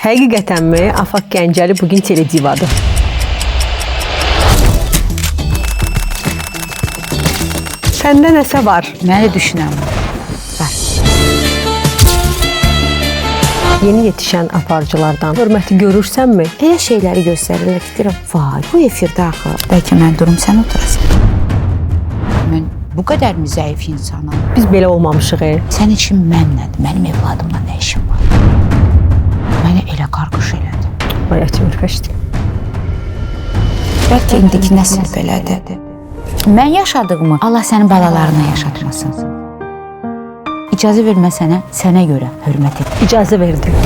Həqiqətənmi Afaq Gəncəli bugün teledivadır? Səndə nəsə var? Məni düşünəm. Var. Yeni yetişən aparıcılardan hörməti görürsənmi? Elə şeyləri göstərirlər ki, deyirəm, vay, bu efirdə axı. Bəlkə mən durum, sən oturasan. Mən bu qədər mi zəif insanam? Biz belə olmamışıq. Sənin için mən nədir? Mənim evladımla nə işim var? Məni elə qarqış elədi. Vay, ətim ürpəşdi. Bəlkə indiki nəsil belədir. Mən yaşadığımı Allah sənin balalarına yaşatmasın. İcazə vermə sənə görə hörmət et. İcazə verdi.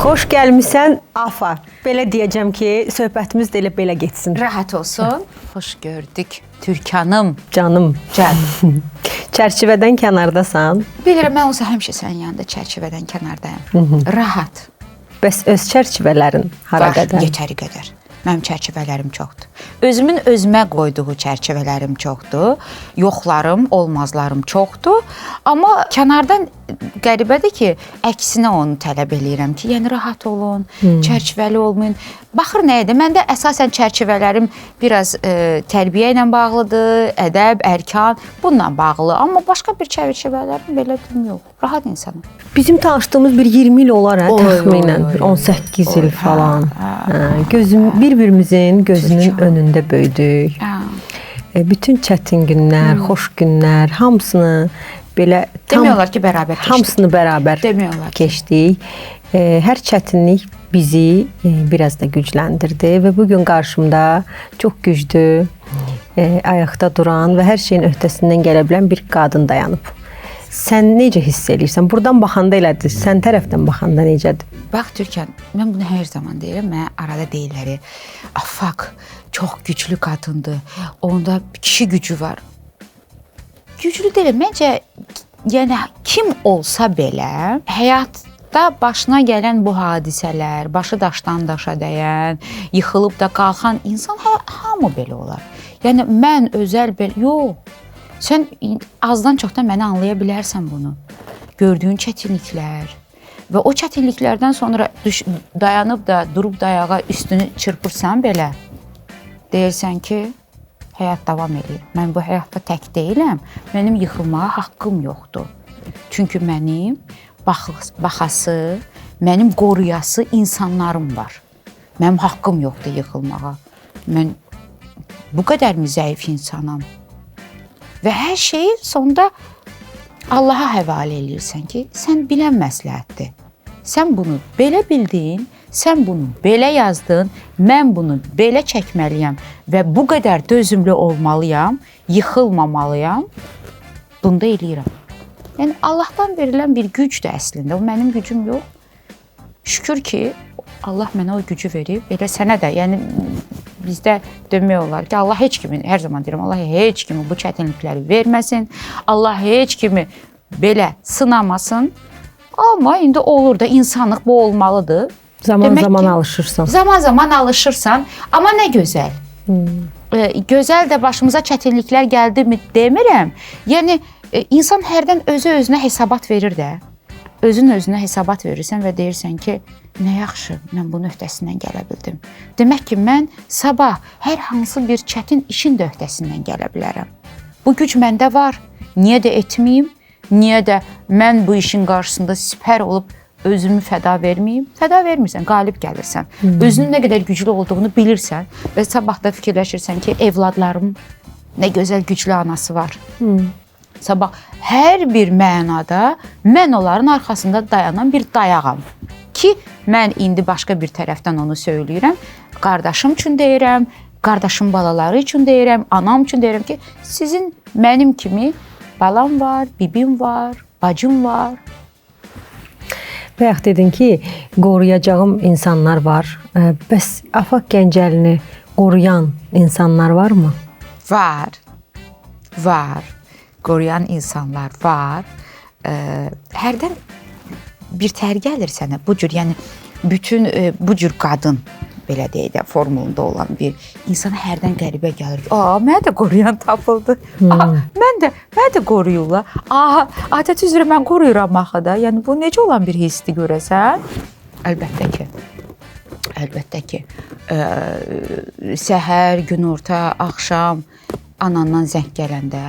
Xoş gəlmisən Afa. Belə deyəcəm ki, söhbətimiz də elə belə getsin. Rahat olsun. Xoş gördük. Türkanım. Canım. Can. Çərçivədən kənardasan. Bilirəm, mən olsa həmişə sənin yanında çərçivədən kənardayım. Rahat. Bəs öz çərçivələrin hara qədər? Var, yetəri qədər. Mənim çərçivələrim çoxdur. Özümün özümə qoyduğu çərçivələrim çoxdur. Yoxlarım, olmazlarım çoxdur. Amma kənardan qəribədir ki, əksinə onu tələb eləyirəm ki, yəni rahat olun, çərçivəli olmayın. Baxır nə edir? Məndə əsasən çərçivələrim biraz tərbiyə ilə bağlıdır, ədəb, ərkan, bununla bağlı. Amma başqa bir çərçivələrim belə yox. Rahat insanım. Bizim tanışdığımız bir 20 il olar, təxminən 18 il falan. Bir-birimizin gözünün önündə böyüdük. Bütün çətin günlər, xoş günlər, hamısını belə demiyorlar ki, bərabər keçdik. Hamısını bərabər keçdik. Hər çətinlik bizi biraz da gücləndirdi və bugün qarşımda çox güclü, ayaqda duran və hər şeyin öhdəsindən gələ bilən bir qadın dayanıb. Sən necə hiss edirsən? Buradan baxanda elədir, sən tərəfdən baxanda necədir? Bax, Türkan, mən bunu hər zaman deyirəm. Mənə arada deyirlər, Afaq çox güclü qadındır, onda kişi gücü var. Güclü deyil, məncə, yəni kim olsa belə, həyatda başına gələn bu hadisələr, başı daşdan daşa dəyən, yıxılıb da qalxan insan hamı belə olar. Yəni mən özəl belə, yox. Sən azdan çoxdan məni anlaya bilərsən bunu. Gördüyün çətinliklər və o çətinliklərdən sonra dayanıb da, durub da ayağa üstünü çırpırsan belə, deyirsən ki, həyat davam edir. Mən bu həyatda tək deyiləm, mənim yıxılmağa haqqım yoxdur. Çünki mənim baxası, mənim qoruyası insanlarım var. Mənim haqqım yoxdur yıxılmağa. Mən bu qədər mi zəif insanam? Və hər şeyi sonda Allaha həvalə edirsən ki, sən bilən məsləhətdir. Sən bunu belə bildin, sən bunu belə yazdın, mən bunu belə çəkməliyəm və bu qədər dözümlü olmalıyam, yıxılmamalıyam, bunu da eləyirəm. Yəni, Allahdan verilən bir gücdür əslində, o mənim gücüm yox. Şükür ki, Allah mənə o gücü verib, elə sənə də, yəni bizdə demək olar ki, Allah heç kimi, hər zaman deyirəm, Allah heç kimi bu çətinlikləri verməsin, Allah heç kimi belə sınamasın. Amma indi olur da, insanlıq bu olmalıdır. Zaman-zaman alışırsan. Zaman-zaman alışırsan, amma nə gözəl. Gözəl də başımıza çətinliklər gəldi mi demirəm. Yəni, insan hərdən özü-özünə hesabat verir də. Özün-özünə hesabat verirsən və deyirsən ki, nə yaxşı, mən bunun öhdəsindən gələ bildim. Demək ki, mən sabah hər hansı bir çətin işin də öhdəsindən gələ bilərəm. Bu güc məndə var. Niyə də etməyim? Niyə də mən bu işin qarşısında sipər olub özümü fəda verməyim? Fəda vermirsən, qalib gəlirsən. Özünün nə qədər güclü olduğunu bilirsən və sabah da fikirləşirsən ki, evladlarım nə gözəl güclü anası var. Sabah hər bir mənada mən onların arxasında dayanan bir dayağam. Ki, mən indi başqa bir tərəfdən onu söyləyirəm. Qardaşım üçün deyirəm, qardaşım balaları üçün deyirəm, anam üçün deyirəm ki, sizin mənim kimi balam var, bibim var, bacım var. Bayaq dedin ki, qoruyacağım insanlar var. Bəs Afaq Gəncəlini qoruyan insanlar varmı? Var. qoruyan insanlar var. Hərdən bir tər gəlir sənə bu cür, yəni bütün bu cür qadın belə deyək də formulunda olan bir insana hərdən qəribə gəlir. Mənə də qoruyan tapıldı. Mən də qoruyurlar. Adət üzrə mən qoruyuram axı da. Yəni bu necə olan bir hissdir görəsən? Əlbəttə ki, səhər, günorta, axşam anandan zəng gələndə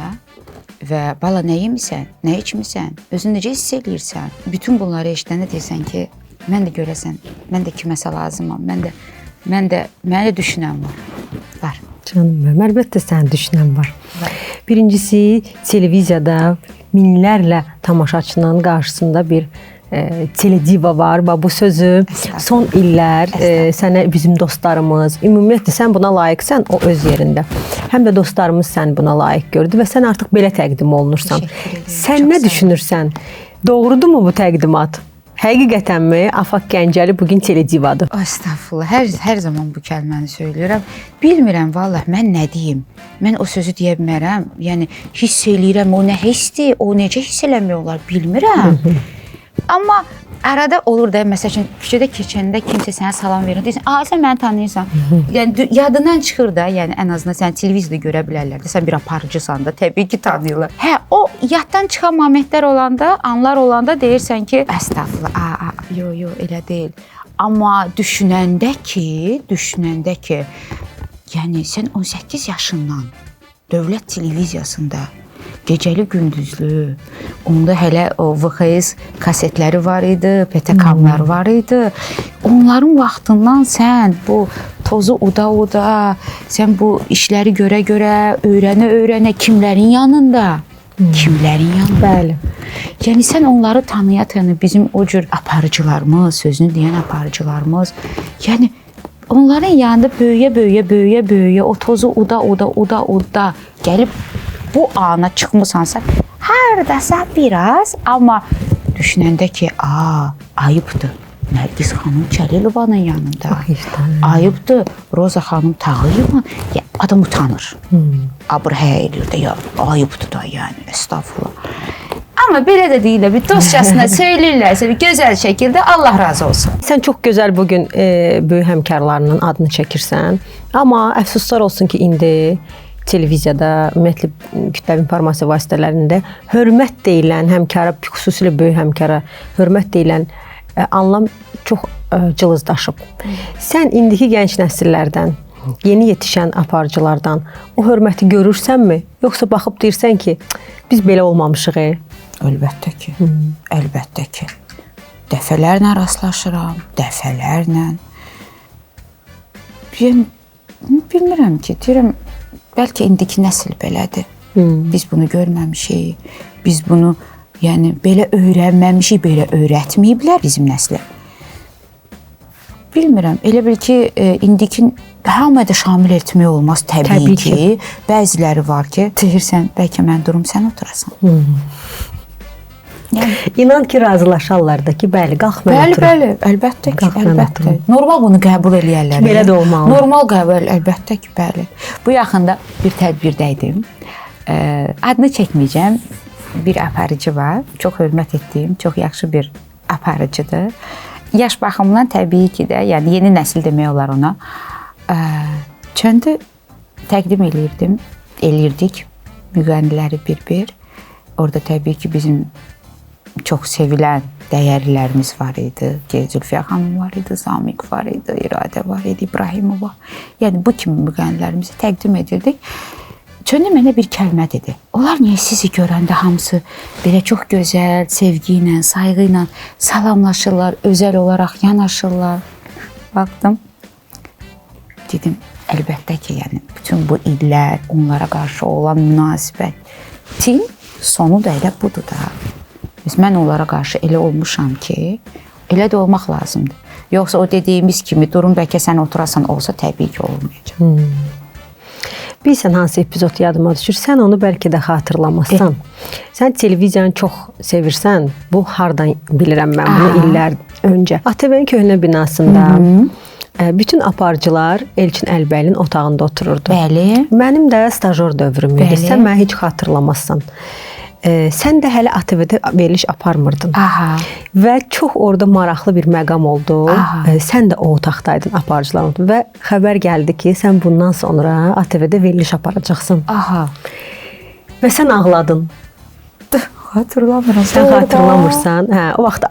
və bala nə yemisən, nə içmisən, özünü necə hiss eləyirsən? Bütün bunları eşidəndə deyirsən ki, mən də görəsən, mən də kiməsə lazımam, mən də düşünən var. Canım mənim, əlbəttə sənin düşünən var. Birincisi, televiziyada minlərlə tamaşaçının qarşısında bir telediva var. Bu sözü son illər sənə bizim dostlarımız, ümumiyyətlə sən buna layiqsən, o öz yerində. Həm də dostlarımız səni buna layiq gördü və sən artıq belə təqdim olunursan. Sən nə düşünürsən? Doğrudurmu bu təqdimat? Həqiqətənmi Afaq Gəncəli bugün teledivadır? Estağfurullah. Hər zaman bu kəlməni söyləyirəm. Bilmirəm vallahi mən nə deyim. Mən o sözü deyə bilmərəm. Yəni hiss eləyirəm, o nə hissdir, o necə hiss eləmək olar bilmirəm. Amma arada olur da, məsəl üçün küçədə keçəndə kimsə sənə salam verir, deyirsən, sən məni tanıyırsan. Yəni yadından çıxır da, yəni ən azından səni televiziyada görə bilərlər də, sən bir aparıcısan da, təbii ki tanıyırlar. Hə, o yaddan çıxan momentlər olanda, anlar olanda deyirsən ki, əstəğfurullah, yo, elə deyil. Amma düşünəndə ki, yəni sən 18 yaşından dövlət televiziyasında gecəli gündüzlü, onda hələ o VHS kasetləri var idi, PTK-lar var idi. Onların vaxtından sən bu tozu uda, sən bu işləri görə, öyrənə, kimlərin yanında? Bəli. Yəni sən onları tanıya bizim o cür aparıcılarımız, sözünü deyən aparıcılarımız, yəni onların yanında böyüyə, o tozu uda, gəlib bu ana çıxmısansa, hardasa biraz, amma düşünəndə ki, ayıbdır. Nərgiz xanım Cəlilovanın yanında. Ayıbdır. Roza xanım Tağıyeva. Adam utanır. Abrhəyə eləyir də, ayıbdır da, yəni, estağfurullah. Amma belə də deyirlər, bir dostcasına söyləyirlərsə, bir gözəl şəkildə Allah razı olsun. Sən çox gözəl bugün böyük həmkarlarının adını çəkirsən. Amma əfsuslar olsun ki, indi televiziyada, ümumiyyətlə kütləvi informasiya vasitələrində hörmət deyilən həmkara, xüsusilə böyük həmkara hörmət deyilən anlam çox cılızdaşıb. Sən indiki gənc nəsillərdən, yeni yetişən aparıcılardan o hörməti görürsənmi? Yoxsa baxıb deyirsən ki, biz belə olmamışıq? Əlbəttə ki. Dəfələrlə rastlaşıram, dəfələrlə. Bilmirəm ki, deyirəm, bəlkə indiki nəsil belədir. Biz bunu görməmişik. Biz bunu yəni belə öyrənməmişik, belə öyrətməyiblər bizim nəslə. Bilmirəm. Elə bil ki, indiki hamıya da şamil etmək olmaz təbii ki. Bəziləri var ki, deyirsən, bəlkə mən durum, sən oturasan. Yəni, İnan ki, razılaşarlar da ki, bəli, qalx mən oturum. Bəli, əlbəttə. Normal bunu qəbul eləyərlər. Belə də olmalı. Normal qəbul, əlbəttə ki, bəli. Bu yaxında bir tədbirdə idim. Adını çəkməyəcəm. Bir aparıcı var. Çox hörmət etdiyim, çox yaxşı bir aparıcıdır. Yaş baxımından təbii ki də, yəni yeni nəsil demək olar ona. Çöndü təqdim eləyirdik müğənniləri bir. Orada təbii ki bizim çox sevilən dəyərlilərimiz var idi. Zülfiyə xanım var idi, Zamiq var idi, İradə var idi, İbrahimova. Yəni bu kimi müğənnilərimizi təqdim edirdik. Çöndü mənə bir kəlmə dedi. Onlar niyə sizi görəndə hamısı belə çox gözəl, sevgi ilə, sayğı ilə salamlaşırlar, özəl olaraq yanaşırlar. Baxdım. Dedim, əlbəttə ki, yəni bütün bu illər onlara qarşı olan münasibətin sonu da elə budur da. Mən onlara qarşı elə olmuşam ki, elə də olmaq lazımdır. Yoxsa o dediyimiz kimi durum bəlkə sən oturasan olsa təbii ki olmayacaq. Bilirsən hansı epizod yadıma düşür, sən onu bəlkə də xatırlamazsan. Sən televiziyanı çox sevirsən, bu hardan bilirəm mən bunu illər öncə. ATV-nin köhnə binasında bütün aparıcılar Elçin Əlbəylinin otağında otururdu. Bəli. Mənim də stajyor dövrüm idi. Bəli. Sən məni heç xatırlamazsan. Sən də hələ ATV-də veriliş aparmırdın. Aha. Və çox orada maraqlı bir məqam oldu. Sən də o otaqdaydın, aparıcılar oldu və xəbər gəldi ki, sən bundan sonra ATV-də veriliş aparacaqsan. Aha. Və sən ağladın. Xatırlamıram. Sən xatırlamırsan. Hə, o vaxt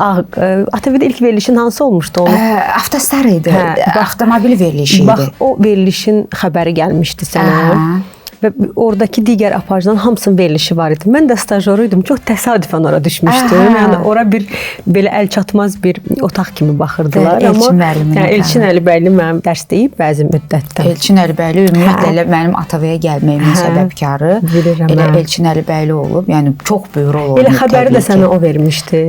ATV-də ilk verilişin hansı olmuşdu onun? Avtostar idi. Avtomobil verilişi idi. Bax, o verilişin xəbəri gəlmişdi sənə. Və oradakı digər aparıcıların hamısının verilişi var idi. Mən də stajyor idim. Çox təsadüfən ora düşmüşdüm. Yəni ora bir belə əl çatmaz bir otaq kimi baxırdılar. Elçin müəllimin. Elçin Əlibəyli mənim dərs deyib bəzi müddətdə. Elçin Əlibəyli ümumiyyətlə mənim ATV-yə gəlməyimin səbəbkarı. Elə Elçin Əlibəyli olub. Yəni çox böyük rol olub. Elə xəbəri də sənə o vermişdi.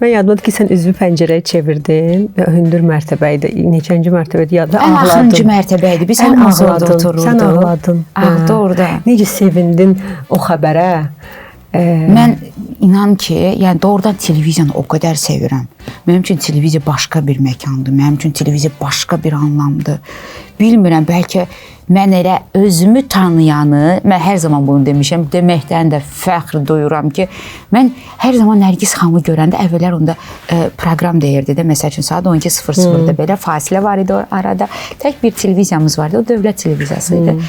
Mən yadımdadır ki, sən üzvü pəncərəyə çevirdin və hündür mərtəbə idi. Neçənci mərtəbə idi? Ən axırıncı mərtəbə idi. Biz hamımız orada otururduq. Sən ağladın. Orada. Necə sevindin o xəbərə? Mən inan ki, yəni doğrudan televiziyanı o qədər sevirəm. Mənim üçün televiziya başqa bir məkandır. Mənim üçün televiziya başqa bir anlamdır. Bilmirəm, bəlkə mən elə özümü tanıyanı, mən hər zaman bunu demişəm, deməkdən də fəxr duyuram ki, mən hər zaman Nərgiz xanımı görəndə əvvəllər onda proqram deyirdi də, məsəl üçün saat 12:00-da belə fasilə var idi arada. Tək bir televiziyamız vardı, o dövlət televiziyası idi.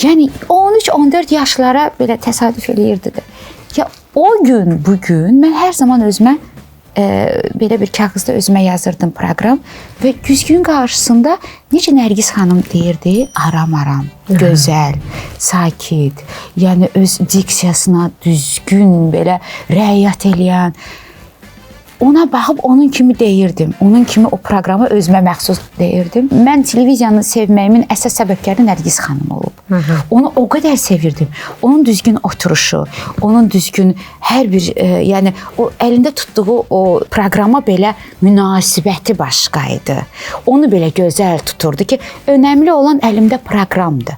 Yəni 13-14 yaşlara belə təsadüf eləyirdi də. Ya o gün, bugün mən hər zaman özümə belə bir kağızda özümə yazırdım proqram və güzgünün qarşısında necə Nərgiz xanım deyirdi, aram-aram, gözəl, sakit, yəni öz diksiyasına düzgün belə riayət eləyən. Ona baxıb onun kimi deyirdim. Onun kimi o proqramı özümə məxsus deyirdim. Mən televiziyanı sevməyimin əsas səbəbkarı Nərgiz xanım olub. Onu o qədər sevirdim. Onun düzgün oturuşu, onun düzgün hər bir, yəni o əlində tutduğu o proqrama belə münasibəti başqa idi. Onu belə gözəl tuturdu ki, önəmli olan əlimdə proqramdır.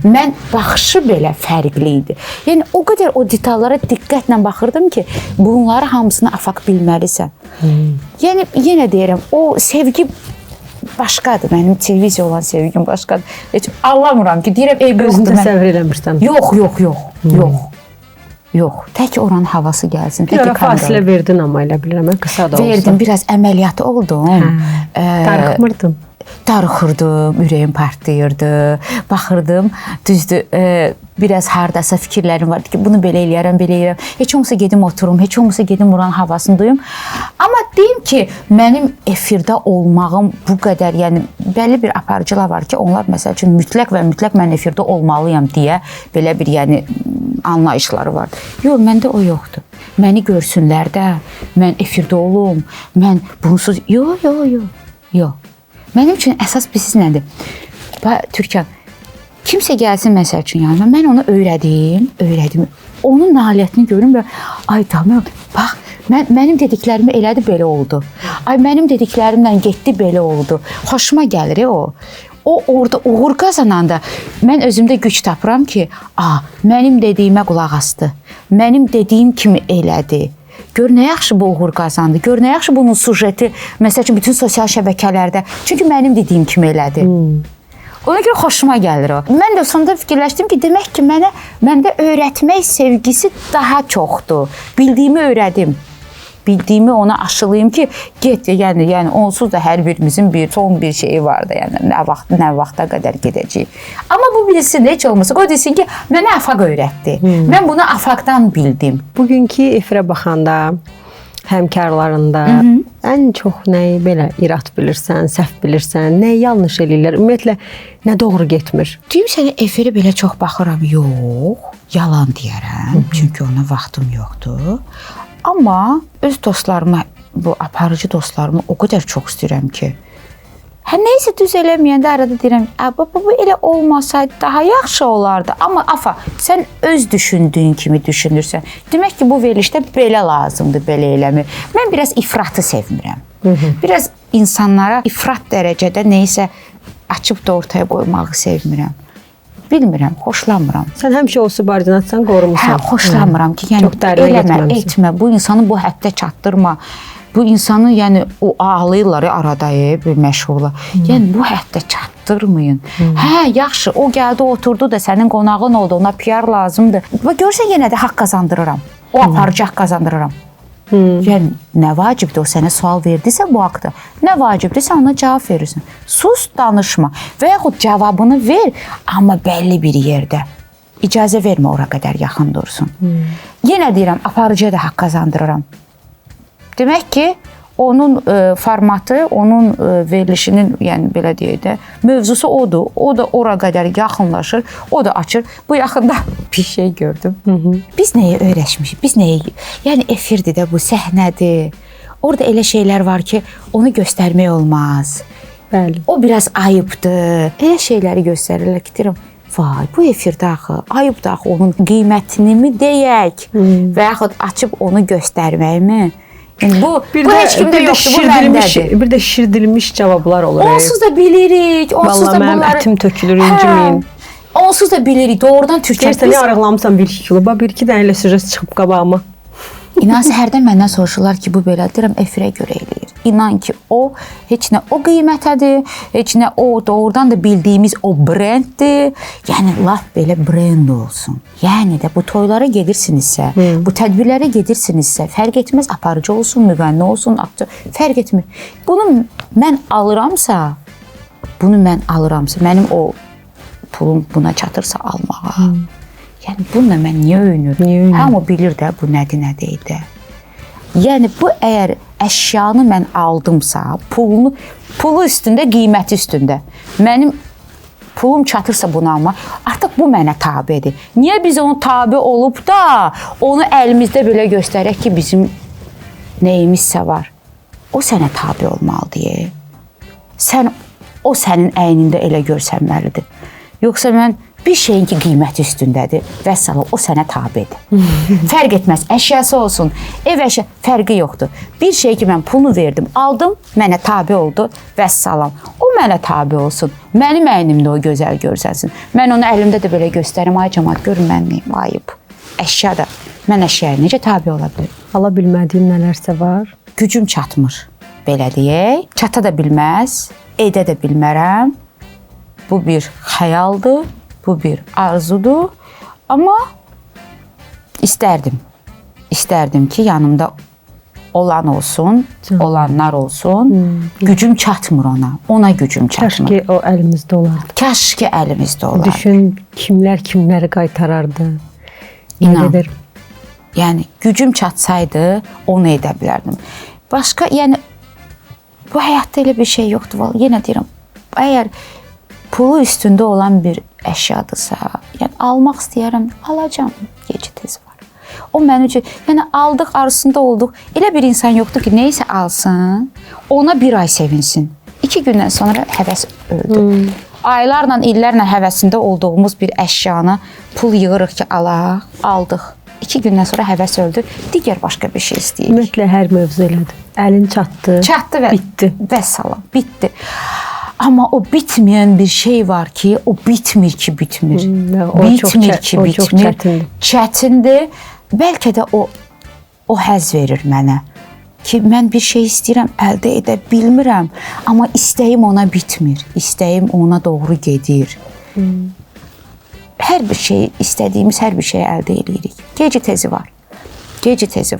Mən baxışı belə fərqli idi. Yəni o qədər o detallara diqqətlə baxırdım ki, bunları hamısını afaq bilməlisən. Yəni yenə deyirəm, o sevgi başqadır. Mənim televiziya olan sevgim başqadır. Heç anlamıram ki, deyirəm ey özünü təsəvvür eləmirsən. Yox. Tək oranın havası gəlsin. Bir ara fasilə verdin amma elə bilirəm, qısa da olsa. Verdim, biraz əməliyyat oldum. Darıxmırdın. Darıxırdım, ürəyim partlayırdı. Baxırdım, düzdür, biraz hardasa fikirlərim vardı ki, bunu belə eləyərəm, belə eləyərəm. Heç olmasa gedim oturum, heç olmasa gedim oranın havasını duyum. Amma deyim ki, mənim efirdə olmağım bu qədər, yəni bəlli bir aparıcılar var ki, onlar məsəl üçün mütləq mən efirdə olmalıyam deyə belə bir yəni anlayışları var. Yox, məndə o yoxdur. Məni görsünlər də, mən efirdə olum, mən bunsuz, yox. Mənim üçün əsas bilirsiniz nədir? Türkan, kimsə gəlsin məsəl üçün yanıma, mən onu öyrədim. Onun nailiyyətini görüm və ay tamam, bax, mənim dediklərimi elədi, belə oldu. Ay, mənim dediklərimlə getdi, belə oldu. Xoşuma gəlir o. O orada uğur qazananda mən özümdə güc tapıram ki, mənim dediyimə qulaq asdı. Mənim dediyim kimi elədi. Gör nə yaxşı bu uğur qazandı. Gör nə yaxşı bunun sujeti, məsəl üçün bütün sosial şəbəkələrdə. Çünki mənim dediyim kimi elədi. Ona görə xoşuma gəlir o. Mən də sonunda fikirləşdim ki, demək ki, məndə öyrətmək sevgisi daha çoxdur. Bildiyimi öyrədim. Bildiyimi ona aşılayım ki, get, yəni onsuz da hər birimizin son bir şeyi var da, yəni nə vaxta qədər gedəcəyik. Amma bu bilsin, heç olmasa, o desin ki, mənə afaq öyrətdi. Mən bunu afaqdan bildim. Bugünkü efirə baxanda, həmkarlarında ən çox nəyi belə irad bilirsən, səhv bilirsən, nəyi yanlış eləyirlər, ümumiyyətlə, nə doğru getmir? Deyim sənə, efirə belə çox baxıram, yox, yalan deyərəm, çünki ona vaxtım yoxdur. Amma öz dostlarıma, bu aparıcı dostlarımı o qədər çox istəyirəm ki, neysə düz eləməyəndə arada deyirəm, bu elə olmasaydı daha yaxşı olardı. Amma sən öz düşündüyün kimi düşünürsən. Demək ki, bu verilişdə belə lazımdır, belə eləmir. Mən biraz ifratı sevmirəm. Biraz insanlara ifrat dərəcədə neysə açıb da ortaya qoymağı sevmirəm. Bilmirəm, xoşlamıram. Sən həmişə o subordinatsan, qorumusan. Xoşlamıram ki, yəni eləmə, etmə, bu insanı bu həddə çatdırma. Bu insanı, yəni o ağlayırlar arada, bir məşğula. Yəni bu hətta çatdırmayın. Hə, yaxşı, o gəldi, oturdu da sənin qonağın oldu, ona PR lazımdır. Və görsən yenə də haqq qazandırıram. O aparacaq qazandırıram. Yəni nə vacibdir, o sənə sual verdisə bu haqda, nə vacibdirsə ona cavab verirsən. Sus, danışma və yaxud cavabını ver, amma bəlli bir yerdə. İcazə vermə ora qədər yaxın dursun. Yenə deyirəm, aparıcıya da haqq qazandırıram. Demək ki, onun formatı, onun verilişinin, yəni belə deyək də, mövzusu odur. O da ora qədər yaxınlaşır, o da açır. Bu yaxında bir şey gördüm. Biz nəyə öyrəşmişik? Biz nəyə? Yəni efirdir də bu, səhnədir. Orada elə şeylər var ki, onu göstərmək olmaz. Bəli. O biraz ayıbdır. Elə şeyləri göstərirlər ki, deyirəm, vay, bu efirdə axı, ayıbdır axı, onun qiymətini mi deyək və yaxud açıb onu göstərməyimi? Yəni bu heç kimdə yoxdur, bu məndədir. Bir də şişirdilmiş cavablar olur. Onsuz da bilirik, onsuz da bunları... Vallahi ətim tökülür, inciməyin. Onsuz da bilirik, doğrudan Türkiyə... Deyirsən, nə arıqlamısan 1-2 kilo, bir-iki dənə ilə süjet çıxıb qabağıma. İnan, hərdən məndən soruşurlar ki, bu belə, deyirəm, efirə görə eləyir. İnan ki, o heç nə o qiymətədir, heç nə o doğrudan da bildiyimiz o brenddir. Yəni, laf belə brend olsun. Yəni də bu toylara gedirsinizsə, bu tədbirlərə gedirsinizsə, fərq etməz, aparıcı olsun, müğənni olsun, aktör, fərq etmir. Bunu mən alıramsa, mənim o pulum buna çatırsa almağa. Yəni, bununla mən niyə öyünürüm? Hamı bilir də, bu nədir, nə deyil də. Yəni, bu əgər əşyanı mən aldımsa, pulu üstündə, qiyməti üstündə, mənim pulum çatırsa bunu alma, artıq bu mənə tabidir. Niyə biz onu tabi olub da, onu əlimizdə belə göstərək ki, bizim nəyimizsə var? O sənə tabi olmalıdır. O sənin əynində elə görsənməlidir. Yoxsa mən bir şeyin ki, qiyməti üstündədir, vəssalam, o sənə tabidir. Fərq etməz, əşyası olsun, ev əşya, fərqi yoxdur. Bir şey ki, mən pulunu verdim, aldım, mənə tabi oldu, vəssalam. O mənə tabi olsun, mənim əynimdə o gözəl görsənsin. Mən onu əlimdə də belə göstərim, ay cəmaat, görün mən neyim, ayıb. Əşya da, mən əşyaya necə tabi ola bilir? Ala bilmədiyim nələrsə var. Gücüm çatmır, belə deyək. Çata da bilməz, edə də bilmərəm. Bu bir xəyaldır. Bu bir arzudur, amma istərdim ki, yanımda olan olsun, olanlar olsun, gücüm çatmır ona gücüm çatmır. Kaş ki o əlimizdə olardı. Kaş ki əlimizdə olardı. Düşün, kimləri qaytarardı. İnan, yəni gücüm çatsaydı, onu edə bilərdim. Başqa, yəni bu həyatda elə bir şey yoxdur, yenə deyirəm, əgər pulu üstündə olan bir əşyadırsa, yəni almaq istəyərəm, alacam, gecə tezi var. O mənim üçün, yəni aldıq, arzusunda olduq, elə bir insan yoxdur ki, neysə alsın, ona bir ay sevinsin. 2 gündən sonra həvəs öldü. Aylarla, illərlə həvəsində olduğumuz bir əşyanı pul yığırıq ki, alaq, aldıq. 2 gündən sonra həvəs öldü, digər başqa bir şey istəyirik. Ümumiyyətlə, hər mövzu elədir. Əlin çatdı, və bitdi. Vəssalam, bitdi. Amma o bitməyən bir şey var ki, o bitmir ki, bitmir. Bitmir ki, bitmir. Çətindir. Bəlkə də o həzz verir mənə. Ki, mən bir şey istəyirəm, əldə edə bilmirəm. Amma istəyim ona bitmir. İstəyim ona doğru gedir. Hər bir şey, istədiyimiz hər bir şeyi əldə edirik. Gecə tezi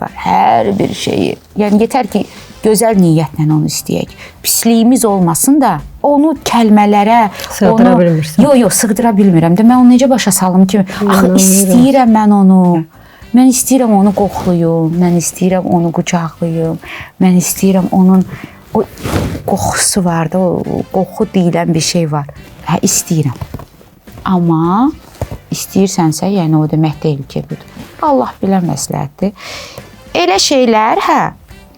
var. Hər bir şeyi. Yəni, yetər ki, gözəl niyyətlə onu istəyək. Pisliyimiz olmasın da, onu kəlmələrə... Sığdıra bilmirsən. Yox, sığdıra bilmirəm. Mən onu necə başa salım ki, axı, istəyirəm mən onu. Mən istəyirəm onu qoxluyum, mən istəyirəm onu qucaqlayım, mən istəyirəm onun o qoxusu var da, o qoxu deyilən bir şey var. Hə, istəyirəm. Amma istəyirsənsə, yəni o demək deyil ki, budur. Allah bilən məsləhətdir. Elə şeylər,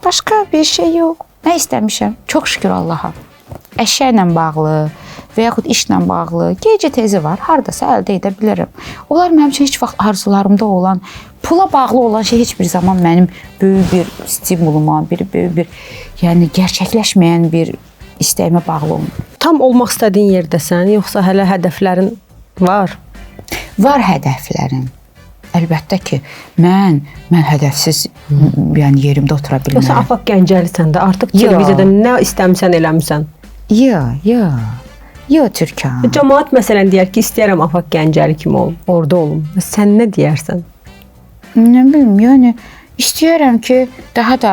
başqa bir şey yox. Nə istəmişəm? Çox şükür Allaha. Əşya ilə bağlı və yaxud işlə bağlı gecə tezi var, hardasa əldə edə bilərəm. Onlar mənim üçün heç vaxt arzularımda olan, pula bağlı olan şey heç bir zaman mənim böyük bir stimuluma, böyük bir, yəni gerçəkləşməyən bir istəyimə bağlı olmur. Tam olmaq istədiyin yerdəsən, yoxsa hələ hədəflərin var? Var hədəflərim. əlbəttə ki, mən hədəfsiz yəni yerimdə otura Yoxsa bilmərəm. Afaq Gəncəlisən də artıq Yox. televiziyada nə istəmirsən eləmirsən. Yo Türkan. Cəmaət məsələn deyər ki, istəyirəm Afaq Gəncəli kimi olum, orada olum. Sən nə deyərsən? Nə bilim, yəni istəyirəm ki, daha da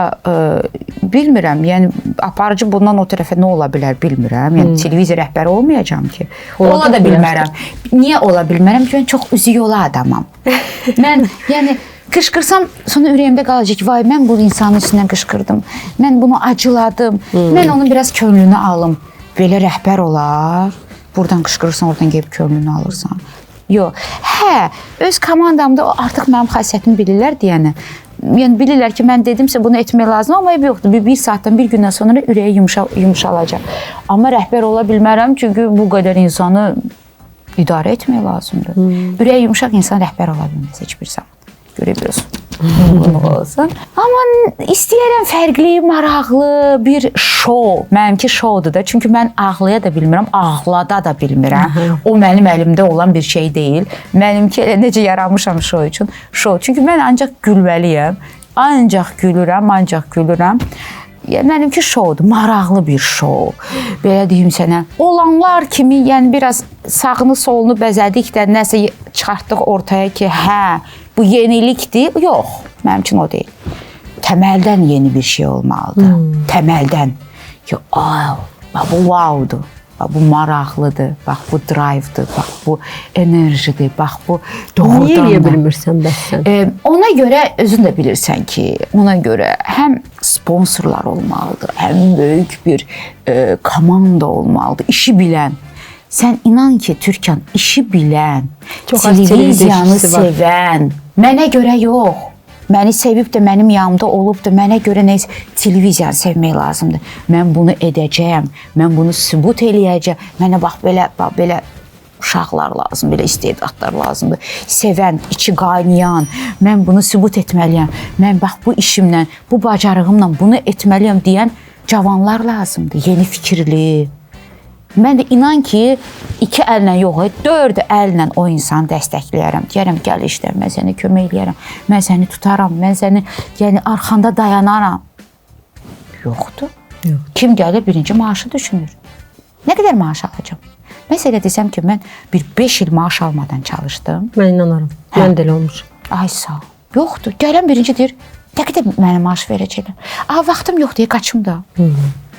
bilmirəm, yəni aparıcı bundan o tərəfə nə ola bilər bilmirəm. Yəni televiziya rəhbəri olmayacağam ki. Ola da bilmərəm. Niyə ola bilmərəm? Çünki mən çox üzü yola adamam. Mən yəni qışqırsam sonra ürəyimdə qalacaq ki, vay mən bu insanın üstündən qışqırdım. Mən bunu acıladım. Mən onun biraz könlünü alım. Belə rəhbər olar. Buradan qışqırırsan, oradan gəlib könlünü alırsan. Yox. Hə, öz komandamda artıq mənim xasiyyətimi bilirlər deyəni. Yəni bilirlər ki, mən dedimsə bunu etmək lazım, amma yoxdur. Bir saatdan, bir gündən sonra ürəyi yumşalacaq. Amma rəhbər ola bilmərəm, çünki bu qədər insanı idarə etmək lazımdır. Ürəyi yumşaq insan rəhbər ola bilməz heç bir zaman. Görə biliyorsun. Olsun. Amma istəyirəm fərqli, maraqlı bir şou. Mənimki şoudur da. Çünki mən ağlaya da bilmirəm, ağlada da bilmirəm. O mənim əlimdə olan bir şey deyil. Mənimki necə yaranmışam şou üçün. Şou. Çünki mən ancaq gülməliyəm. Ancaq gülürəm. Mənimki şoudur, maraqlı bir şou. Belə deyim sənə. Olanlar kimi, yəni biraz sağını solunu bəzədik də nəsə çıxartdıq ortaya ki, hə, bu yenilikdir. Yox, mənim üçün o deyil. Təməldən yeni bir şey olmalıdır. Təməldən. Ki, bax bu wow-dur. Bax bu maraqlıdır. Bax bu drive-dır. Bax bu enerjidir. Bax bu doğrudan da. Niyə eləyə bilmirsən bəs sən? Ona görə özün də bilirsən ki, ona görə həm sponsorlar olmalıdır, həm böyük bir komanda olmalıdır, işi bilən. Sən inan ki, Türkan, işi bilən, televiziyanı sevən, mənə görə yox. Məni sevib də mənim yanımda olub da mənə görə nəyisə televiziyanı sevmək lazımdır. Mən bunu edəcəyəm, mən bunu sübut eləyəcəm. Mənə bax belə uşaqlar lazım, belə istedadlar lazımdır. Sevən, içi qaynayan, mən bunu sübut etməliyəm. Mən bax bu işimlə, bu bacarığımla bunu etməliyəm deyən cavanlar lazımdır, yeni fikirli. Mən də inan ki, 2 əllə yox, 4 əllə o insanı dəstəkləyərəm. Deyərəm, gəl işlə, mən səni kömək eləyərəm, mən səni tutaram, mən səni arxanda dayanaram. Yoxdur. Kim gəlir birinci maaşı düşünür. Nə qədər maaş alacağım? Məsələ desəm ki, mən bir 5 il maaş almadan çalışdım. Mən inanarım. Mən də elə olmuşum. Ay sağ ol. Yoxdur. Gələn birinci deyir, nə qədər mənə maaş verəcəklər? Vaxtım yox deyə qaçım da.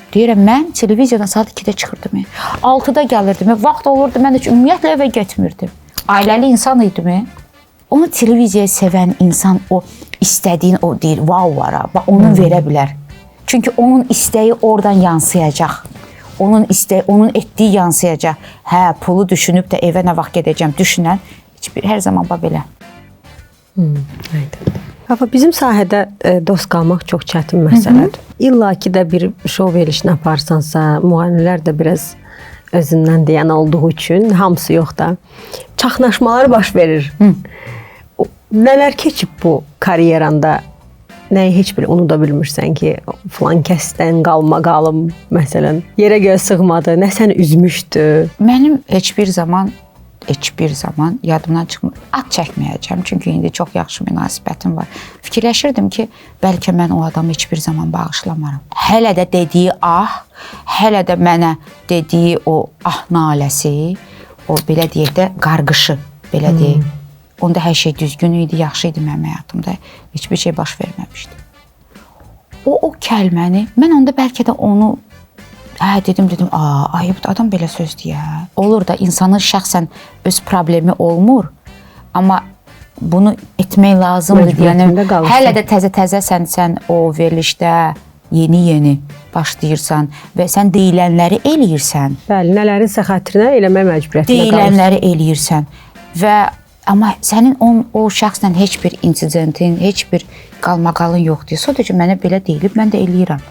Deyirəm, mən televiziyadan saat 2-də çıxırdım. 6-da gəlirdim. Vaxt olurdu, mən heç ümumiyyətlə evə getmirdim. Ailəli insan idim. Onu televiziyayı sevən insan o istədiyin o deyir, wow var, onu verə bilər. Çünki onun istəyi oradan yansıyacaq. Onun etdiyi yansıyacaq. Hə, pulu düşünüb də evə nə vaxt gedəcəm düşünən hər zaman belə. Amma bizim sahədə dost qalmaq çox çətin məsələdir. İlla ki də bir şou verilişini aparsansa, müğənnilər də biraz özündən deyən olduğu üçün, hamısı yox da, çaxnaşmalar baş verir. Nələr keçib bu karyeranda? Nəyi heç bir unuda bilmirsən ki, filan kəsdən qalım, məsələn, yerə göyə sığmadı, nə səni üzmüşdü? Mənim heç bir zaman yadımdan çıxmır. Ad çəkməyəcəm, çünki indi çox yaxşı münasibətim var. Fikirləşirdim ki, bəlkə mən o adamı heç bir zaman bağışlamaram. Hələ də dediyi hələ də mənə dediyi o naləsi, o belə deyək də qarqışı, belə deyək. Onda hər şey düzgün idi, yaxşı idi mənim həyatımda. Heç bir şey baş verməmişdi. O kəlməni, mən onda bəlkə də onu dedim, ayıbdır, adam belə söz deyər. Olur da, insanın şəxsən öz problemi olmur, amma bunu etmək lazımdır. Yəni, hələ də təzə-təzə sən o verilişdə yeni başlayırsan və sən deyilənləri eləyirsən. Bəli, nələrinsə xətrinə eləmək məcburiyyətində qalırsan. Deyilənləri eləyirsən amma sənin o şəxslə heç bir insidentin, heç bir qalmaqalın yoxdur. Sadəcə mənə belə deyilib, mən də eləyirəm.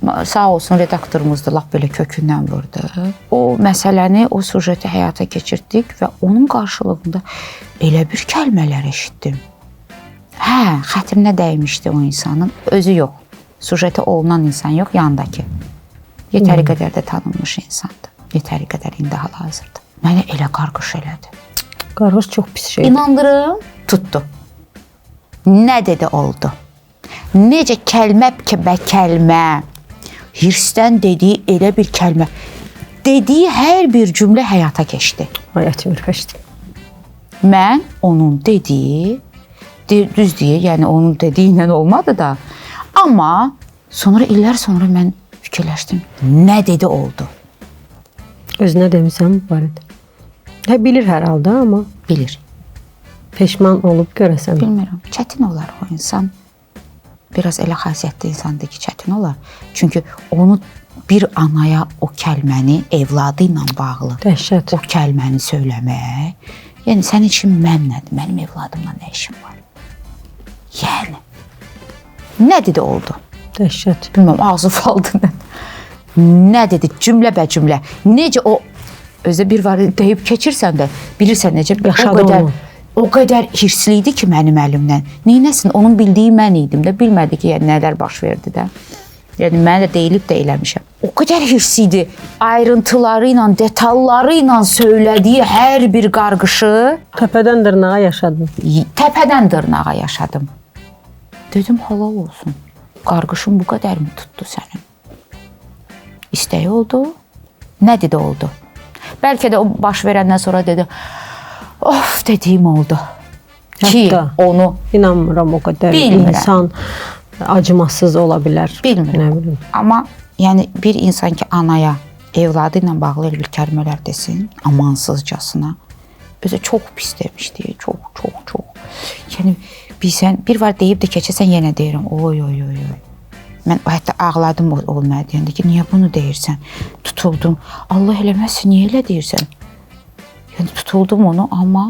Sağ olsun redaktorumuz da lap belə kökündən vurdu. O məsələni, o sujeti həyata keçirtdik və onun qarşılığında elə bir kəlmələr eşitdim. Xətrinə dəymişdi o insanın, özü yox. Sujeti olunan insan yox, yandakı. Yetəri qədər də tanınmış insandır. Yetəri qədər indi hal-hazırda. Mənə elə qarqış elədi. Qarğış çox pis şeydir. İnandırım, tutdu. Nə dedi oldu. Necə kəlmə bə kəlmə, hirsdən dediyi elə bir kəlmə, dediyi hər bir cümlə həyata keçdi. Hayat ürpəşdi. Mən onun dediyi, düz deyir, yəni onun dediyi ilə olmadı da, amma sonra illər sonra mən fikirləşdim, nə dedi oldu. Özünə demisəm barədə. Hə bilir hər halda, amma Bilir. peşman olub görəsən. Bilmirəm, çətin olar o insan. Biraz elə xasiyyətli insandır ki, çətin olar. Çünki onu bir anaya o kəlməni evladı ilə bağlı, Dəhşət. o kəlməni söyləmək, yəni sənin işin mən nədir, mənim evladımla nə işim var? Yəni, nə dedi oldu? Dəhşət. Bilməm, ağzı faldı nə? Nə dedi, cümlə bə cümlə. Necə o, özü bir var, deyib keçirsən də, bilirsən necə, Yaşadı onu. O qədər hirsli idi ki mənim əlimdən. Neynəsin, onun bildiyi mən idim də, bilmədi ki, yəni nələr baş verdi də. Yəni mənə də deyilib də eləmişəm. O qədər hirsli idi, ayrıntıları ilə, detalları ilə söylədiyi hər bir qarğışı Təpədən dırnağa yaşadım. təpədən dırnağa yaşadım. Dedim, halal olsun. Qarğışın bu qədər mi tutdu sənin? İstəyi oldu. Nə dedi oldu? Bəlkə də o baş verəndən sonra dedi, of dediyim oldu. Ki Hətta onu inanmıram o qədər Bilmirəm. insan acımasız ola bilər. bilmirəm. Nə bilim. Amma yəni bir insan ki anaya, evladı ilə bağlı elə bir kəlmələr desin, amansızcasına, özü çox pis demişdi, çox. Yəni bilsən, bir var deyib də keçəsən yenə deyirəm, oy. Mən hətta ağladım o mənə deyəndə ki, niyə bunu deyirsən? Tutuldum. Allah eləməsin, niyə elə deyirsən? Yəni tutuldum onu, amma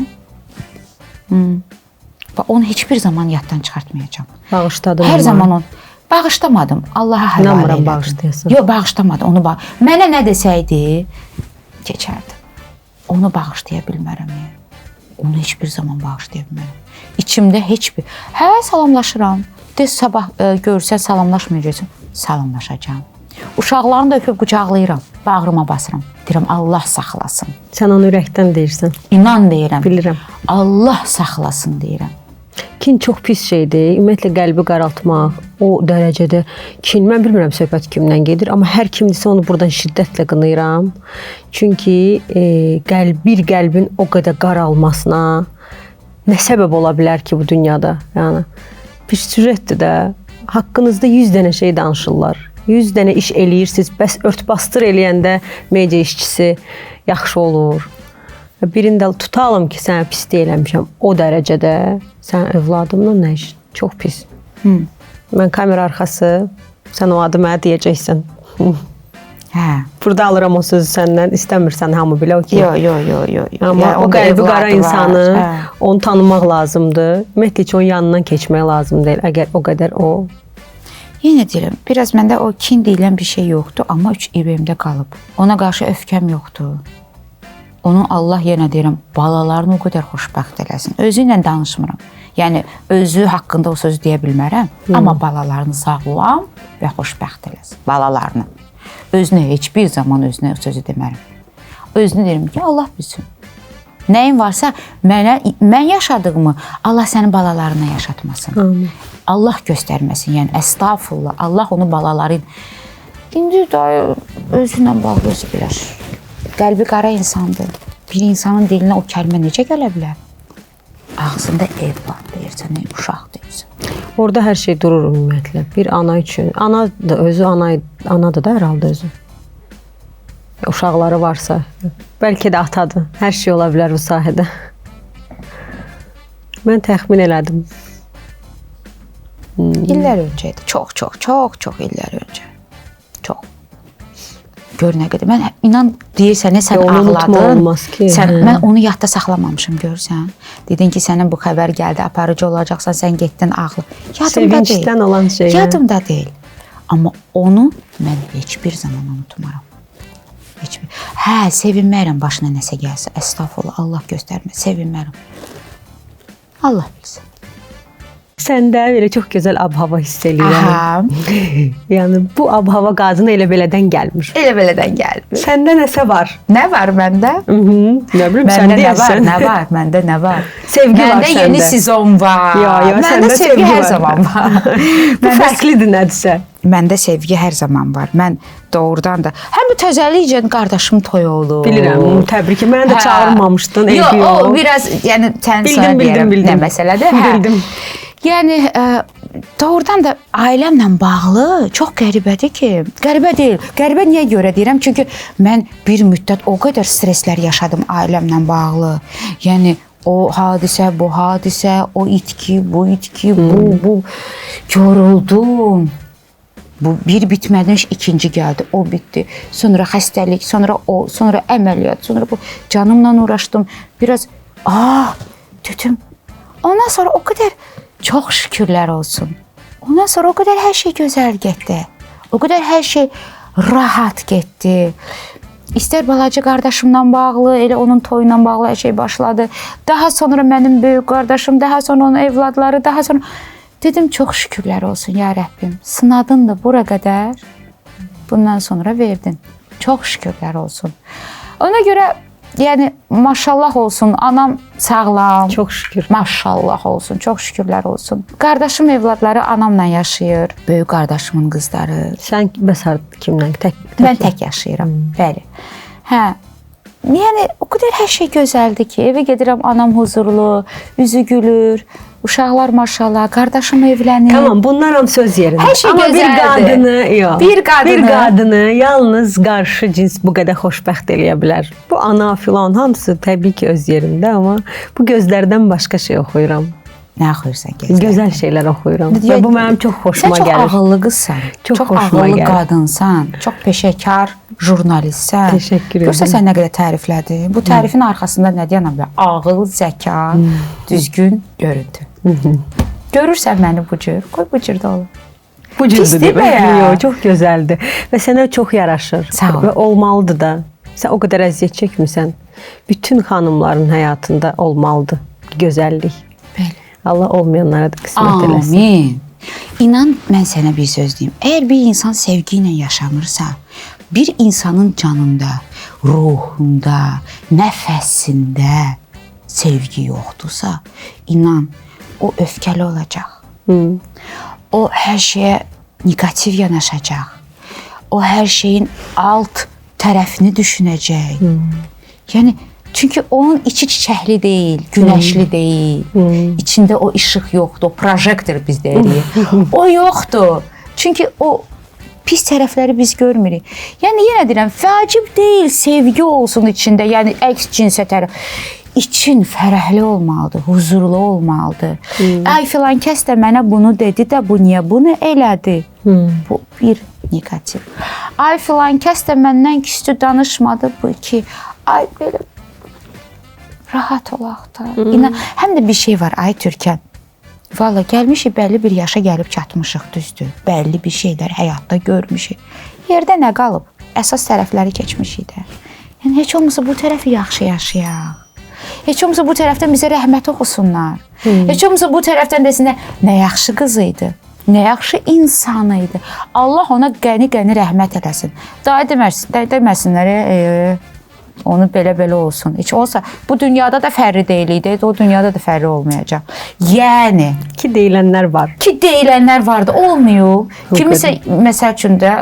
onu heç bir zaman yaddan çıxartmayacağam. Bağışladım. Hər amma zaman onu bağışlamadım. Allaha həvalə İnanmıram elədim. bağışlayasın. Yox, bağışlamadım. Onu mənə nə desəydi, keçərdi. Onu bağışlaya bilmərəm. Onu heç bir zaman bağışlaya bilmərəm. İçimdə heç bir... salamlaşıram. De sabah görsən salamlaşmayacaqsın. Salamlaşacağam. Uşaqlarını da öpüb qucaqlayıram. Bağrıma basıram. Deyirəm, Allah saxlasın. Sən onu ürəkdən deyirsən. İnan deyirəm. Bilirəm. Allah saxlasın deyirəm. Kin çox pis şeydir. Ümumiyyətlə qəlbi qaraltmaq, o dərəcədə kin, mən bilmirəm söhbət kimdən gedir, amma hər kimdirsə onu buradan şiddətlə qınayıram. Çünki bir qəlbin o qədər qaralmasına nə səbəb ola bilər ki bu dünyada? Yəni bir süjetdir də. Haqqınızda 100 dənə şey danışırlar. 100 dənə iş eləyirsiniz, bəs ört-bastır eləyəndə media işçisi yaxşı olur. Birində tutalım ki, sənə pislik eləmişəm. O dərəcədə sən övladımla nə iş? Çox pis. Mən kamera arxası, sən o adı mənə deyəcəksən. Hə. Burada alıram o sözü səndən, istəmirsən hamı bilə o ki. Yox. Amma o qəlbi qara insanı, Hə. onu tanımaq lazımdır. Ümumiyyətlə ki, onun yanından keçmək lazım deyil. Əgər o qədər o... Yenə deyirəm, biraz məndə o kin deyilən bir şey yoxdur, amma ürəyimdə qalıb. Ona qarşı öfkəm yoxdur. Onun Allah yenə deyirəm, balalarını o qədər xoşbəxt eləsin. Özü ilə danışmıram. Yəni, özü haqqında o sözü deyə bilmərəm, amma balalarını sağlam və xoşbəxt eləsin. Balalarını. Özünə heç bir zaman özünə o sözü demərəm. Özünə deyirəm ki, Allah bilsin. Nəyin varsa, mən yaşadığımı Allah sənin balalarına yaşatmasın. Amin. Allah göstərməsin, yəni əstağfurullah. Allah onu balaların... İndi da özünlə bağlı özü bilər. Qəlbi qara insandır. Bir insanın dilinə o kəlmə necə gələ bilər? Ağzında evlad deyirsən, uşaq deyirsən. Orada hər şey durur ümumiyyətlə. Bir ana üçün. Ana da özü, anadır da hər halda özü. Uşaqları varsa, bəlkə də atadır. Hər şey ola bilər bu sahədə. Mən təxmin elədim. İllər öncə idi. Çox illər öncə. Çox. Gör nə qədər. Mən inan deyirsən, sən Onu unutma ağladın. olmaz ki. Mən onu yadda saxlamamışım, görsən. Dedin ki, sənin bu xəbər gəldi, aparıcı olacaqsan, sən getdin ağla. Yadımda deyil. Sevincdən olan şey. Yadımda deyil. Amma onu mən heç bir zaman unutmaram. Heç bir. Sevinmərəm başına nəsə gəlsə. Əstağfurullah, Allah göstərmə, sevinmərəm. Allah bilsin. Səndə belə çox gözəl ab-hava hiss eləyirəm. Aha. Yəni bu ab-hava qadına elə belədən gəlmir. Elə belədən gəlmir. Səndə nəsə var? Nə var məndə? Nə bilim, sən Məndə nə var? deyirsən. Nə var? Məndə nə var? Sevgi var Məndə səndə. yeni sezon var. Məndə Məndə sevgi hər zaman var. Bu fərqlidir nədirsə. Məndə sevgi hər zaman var. Mən doğrudan da həm də təzəlikcə qardaşım toy oldu. Bilirəm, təbrik. Mənə də çağırmamışdın, eybi yox. O biraz, yəni sən sonra deyirəm nə məsələdir? Bildim. Yəni doğrudan da ailəmlə bağlı çox qəribədir ki, qəribə deyil. Qəribə niyə görə deyirəm? Çünki mən bir müddət o qədər stresslər yaşadım ailəmlə bağlı. Yəni o hadisə, bu hadisə, o itki, bu itki, bu yoruldum. Bu bir bitmədən ikinci gəldi, o bitdi. Sonra xəstəlik, sonra o, sonra əməliyyat, sonra bu canımla uğraşdım. Biraz dedim. Ondan sonra o qədər çox şükürlər olsun. Ondan sonra o qədər hər şey gözəl getdi. O qədər hər şey rahat getdi. İstər balaca qardaşımla bağlı, elə onun toyuyla bağlı hər şey başladı. Daha sonra mənim böyük qardaşım, daha sonra onun evladları, daha sonra dedim çox şükürlər olsun ya Rəbbim. Sınadın da bura qədər. Bundan sonra verdin. Çox şükürlər olsun. Ona görə yəni maşallah olsun, anam sağlam. Çox şükür. Maşallah olsun, çox şükürlər olsun. Qardaşım evladları anamla yaşayır. Böyük qardaşımın qızları. Sən bəs kimlə? Tək. Mən tək yaşayıram. Bəli. Hə. Yəni o qədər hər şey gözəldir ki, evə gedirəm, anam huzurlu, üzü gülür. Uşaqlar maşallah, qardaşım evlənir. Tamam, bunlar ham söz yerində. Hər şey Amma gözəldir. bir qadını yalnız qarşı cins bu qədər xoşbəxt eləyə bilər. Bu ana filan hamısı təbii ki öz yerində, amma bu gözlərdən başqa şey oxuyuram. Nə oxuyursan gözəldir? Gözəl şeylər oxuyuram. Və bu mənim çox xoşuma gəlir. Sən çox ağıllı qızsan. Çox Çox xoşuma ağıllı gəlir. qadınsan. Çox peşəkar jurnalistsən. Teşekkür ederim. Görsən sən nə qədər təriflədi. Bu tərifin arxasında nə deyən bilər? Ağıl, zəka, düzgün görüntü. Görürsən məni bu cür, qoy bu cür də olur. Bu cürdür Pis demə ya. Yox, çox gözəldir və sənə çox yaraşır. Sağ ol. Və olmalıdır da. Sən o qədər əziyyət çəkmirsən. Bütün xanımların həyatında olmalıdır gözəllik. Bəli. Allah olmayanlara da qismət eləsin. Amin. İnan, mən sənə bir söz deyim. Əgər bir insan sevgi ilə yaşamırsa, bir insanın canında, ruhunda, nəfəsində sevgi yoxdursa, inan, o öfkəli olacaq. O hər şeyə negativ yanaşacaq. O hər şeyin alt tərəfini düşünəcək. Yəni çünki onun içi çiçəkli deyil, günəşli deyil. İçində o işıq yoxdur, o projektor biz deyirik. O yoxdur. Çünki o pis tərəfləri biz görmürük. Yəni yenə deyirəm, vacib deyil sevgi olsun içində, yəni əks cinsə tərəf. İçin fərəhli olmalıdır, huzurlu olmalıdır. Ay filan kəs də mənə bunu dedi də, bu niyə bunu elədi? Bu bir negativ. Ay filan kəs də məndən küstü danışmadı, bu iki. Ay belə rahat olaq da. İnan, həm də bir şey var, ay Türkan. Valla gəlmişik, bəlli bir yaşa gəlib çatmışıq, düzdür. Bəlli bir şeylər həyatda görmüşük. Yerdə nə qalıb? Əsas tərəfləri keçmişik də. Yəni, heç olmasa bu tərəfi yaxşı yaşayaq. Heç olmasa bu tərəfdən bizə rəhmət oxusunlar. Heç olmasa bu tərəfdən desinlər, nə yaxşı qız idi, nə yaxşı insan idi. Allah ona qəni-qəni rəhmət eləsin. Daha deməsinlər, onu belə-belə olsun. Heç olsa, bu dünyada da fərri deyildi, o dünyada da fərri olmayacaq. Yəni. Ki deyilənlər var. Ki deyilənlər vardı, olmuyor. Kimisə, məsəl üçün də,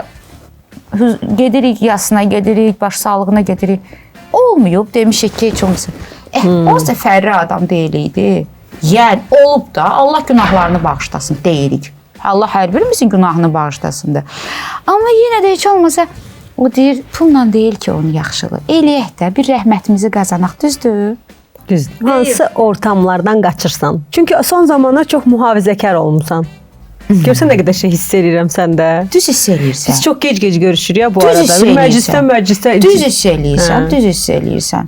gedirik yasına, gedirik, baş sağlığına gedirik. Olmuyor, demişik ki, heç olmasa. Olsa fərri adam deyildi. Yəni, olub da, Allah günahlarını bağışlasın, deyirik. Allah hər birimizin günahını bağışlasın da. Amma yenə də heç olmasa, o deyir, pulla deyil ki, onu yaxşılıq. Eləyək də, bir rəhmətimizi qazanaq, düzdür? Düzdür. Hansı ortamlardan qaçırsan? Çünki son zamanlar çox mühafizəkar olmusan. Görsən nə qədər şey hiss edirəm səndə. Düz hiss eləyirsən. Biz çox gec-gec görüşürük ya bu arada. Məclisdən. Düz hiss eləyirsən, düz hiss eləyirsən.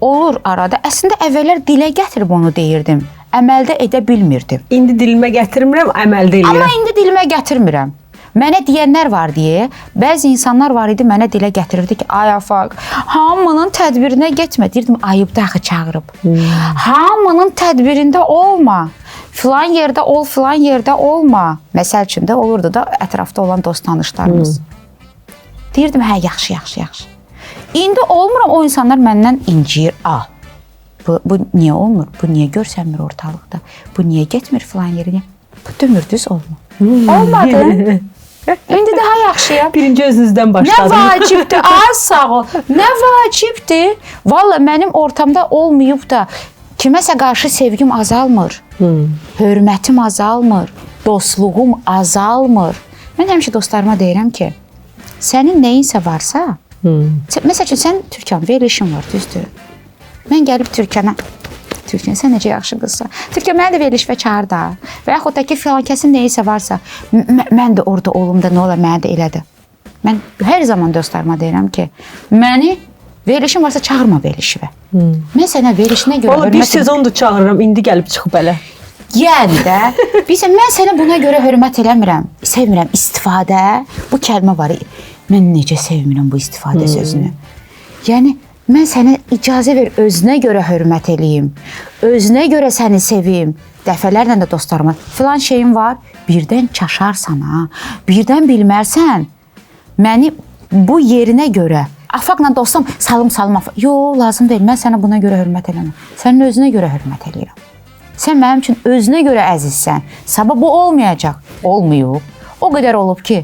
Olur arada. Əslində əvvəllər dilə gətirib onu deyirdim. Əməldə edə bilmirdim. İndi dilimə gətirmirəm, əməldə eləyirəm. Amma indi dilimə gətirmirəm. Mənə deyənlər var deyə, bəzi insanlar var idi, mənə dilə gətirirdi ki, ay afaq, hamının tədbirinə getmə. Deyirdim, ayıb daxı çağırıb. Hamının tədbirində olma. filan yerdə ol, filan yerdə olma. Məsəl üçün də olurdu da ətrafda olan dost tanışlarımız. Deyirdim, hə, yaxşı, yaxşı, yaxşı. İndi olmuram, o insanlar məndən incir. Bu niyə olmur? Bu niyə görsənmir ortalıqda? Bu niyə getmir filan yerinə? Bu dümürdüz olmur. Olmadı. İndi daha yaxşıyam. Birinci özünüzdən Nə başladınız. vacibdir? Az sağ ol. Nə vacibdir? Valla mənim ortamda olmayıb da kiməsə qarşı sevgim azalmır. Hörmətim azalmır. Dostluğum azalmır. Mən həmişə dostlarıma deyirəm ki, sənin nəyinsə varsa, məsəl üçün sən Türkan, verilişin var, düzdür. Mən gəlib Türkana, Türkan, sən necə yaxşı qızsan. Türkan, mənə də veriliş və çağır da. Və yaxud da ki, filan kəsin neysə varsa, mən də orada olum da, nə olar, mənə də elədir. Mən hər zaman dostlarıma deyirəm ki, məni verilişin varsa çağırma verilişivə. Mən sənə verilişinə görə Valla bir sezon da çağırıram, indi gəlib çıxıb elə. Yəni də, bilirsən, mən sənə buna görə hörmət eləmirəm, sevmirəm, istifadə, bu kəlmə var. Mən necə sevmirəm bu istifadə sözünü. Yəni, mən sənə icazə ver, özünə görə hörmət eləyim, özünə görə səni sevim. Dəfələrlə də dostlarıma, filan şeyim var, birdən çaşarsan, birdən bilmərsən, məni bu yerinə görə, afaqla dostum, salım, yox, lazım deyil, mən sənə buna görə hörmət eləmirəm, sənin özünə görə hörmət eləyirəm. Sən mənim üçün özünə görə əzizsən, sabah bu olmayacaq, olmayıb, o qədər olub ki,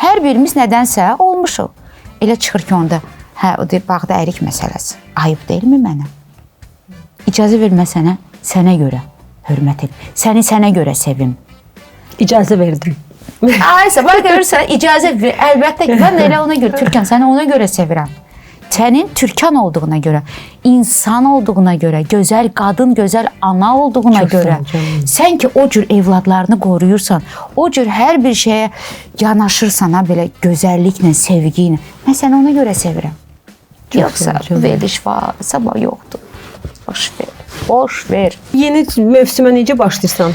hər birimiz nədənsə olmuşuq. Elə çıxır ki, onda, hə, o deyir, bağda ərik məsələsi. Ayıb deyilmi mənə? İcazə vermə sənə görə hörmət et. Səni sənə görə sevim. İcazə verdim. Aysa, bax görürsən, icazə ver. Əlbəttə ki, mən də elə ona görə, Türkan, səni ona görə sevirəm. Sənin Türkan olduğuna görə, insan olduğuna görə, gözəl qadın, gözəl ana olduğuna görə, sən ki o cür evladlarını qoruyursan, o cür hər bir şeyə yanaşırsan, belə gözəlliklə, sevgi ilə, mən səni ona görə sevirəm. Yoxsa veriliş var, sabah yoxdur. Boş ver. Yeni mövsümə necə başlayırsan?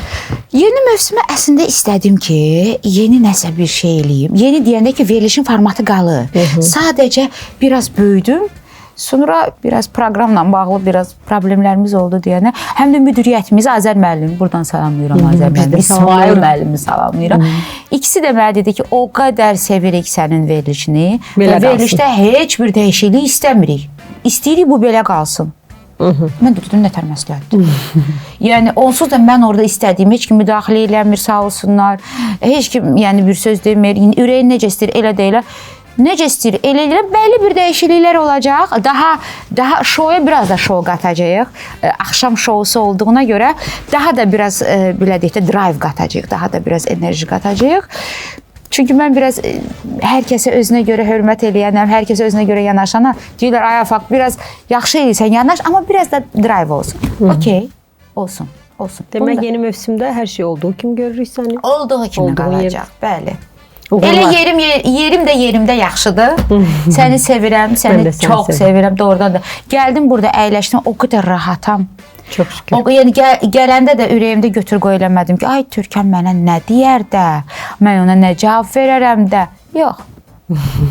Yeni mövsümə əslində istədim ki, yeni nəsə bir şey eləyim. Yeni deyəndə ki, verilişin formatı qalır. Sadəcə biraz böyüdüm. Sonra biraz proqramla bağlı biraz problemlərimiz oldu deyənə, həm də müdiriyyətimiz Azər müəllimi, buradan salamlayıram Azər müəllimi, İsmail müəllimi salamlayıram. İkisi də mənə dedi ki, o qədər sevirik sənin verilişini və verilişdə heç bir dəyişiklik istəmirik. İstəyirik bu belə qalsın. Mən də dedim, nətər məsləhətdir. Yəni, onsuz da mən orada istədiyim, heç kim müdaxilə eləmir, sağ olsunlar, heç kim bir söz demir, ürəyin necə istəyir, elə də elə. Necə istəyir, elə elə, bəlli bir dəyişikliklər olacaq, daha şoya biraz da şou qatacaq, axşam şousu olduğuna görə daha da biraz, belə deyək də, drive qatacaq, daha da biraz enerji qatacaq. Çünki mən biraz hər kəsə özünə görə hörmət eləyənəm, hər kəsə özünə görə yanaşana deyirlər, ay afaq, biraz yaxşı eləyirsən, yanaş, amma biraz da drive olsun. Okey, olsun. Demək, yeni mövsümdə hər şey olduğu kimi görürük səni. Olduğu kimi qalacaq, bəli. Elə yerim də yerimdə yaxşıdır. Səni sevirəm, səni çox sevirəm, doğrudan da. Gəldim burada, əyləşdim, o qədər rahatam. Çox şükür. Yəni gələndə də ürəyimdə götür qoy eləmədim ki, ay Türkan mənə nə deyər də, mən ona nə cavab verərəm də. Yox.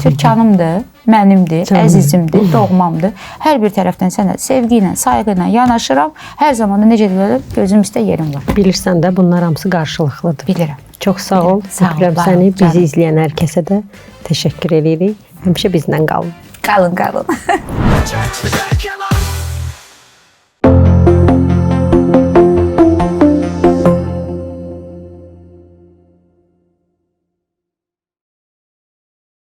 Türkanımdır, mənimdir, əzizimdir, doğmamdır. Hər bir tərəfdən sənə sevgi ilə, sayğı ilə yanaşıram. Hər zaman da necə deyirlər, gözüm üstə yerim var. Bilirsən də bunlar hamısı qarşılıqlıdır. Bilirəm. Çox sağ ol. Öpürəm səni, bizi izləyən hər kəsə də təşəkkür edirik. Həmişə bizlə qalın. Qalın.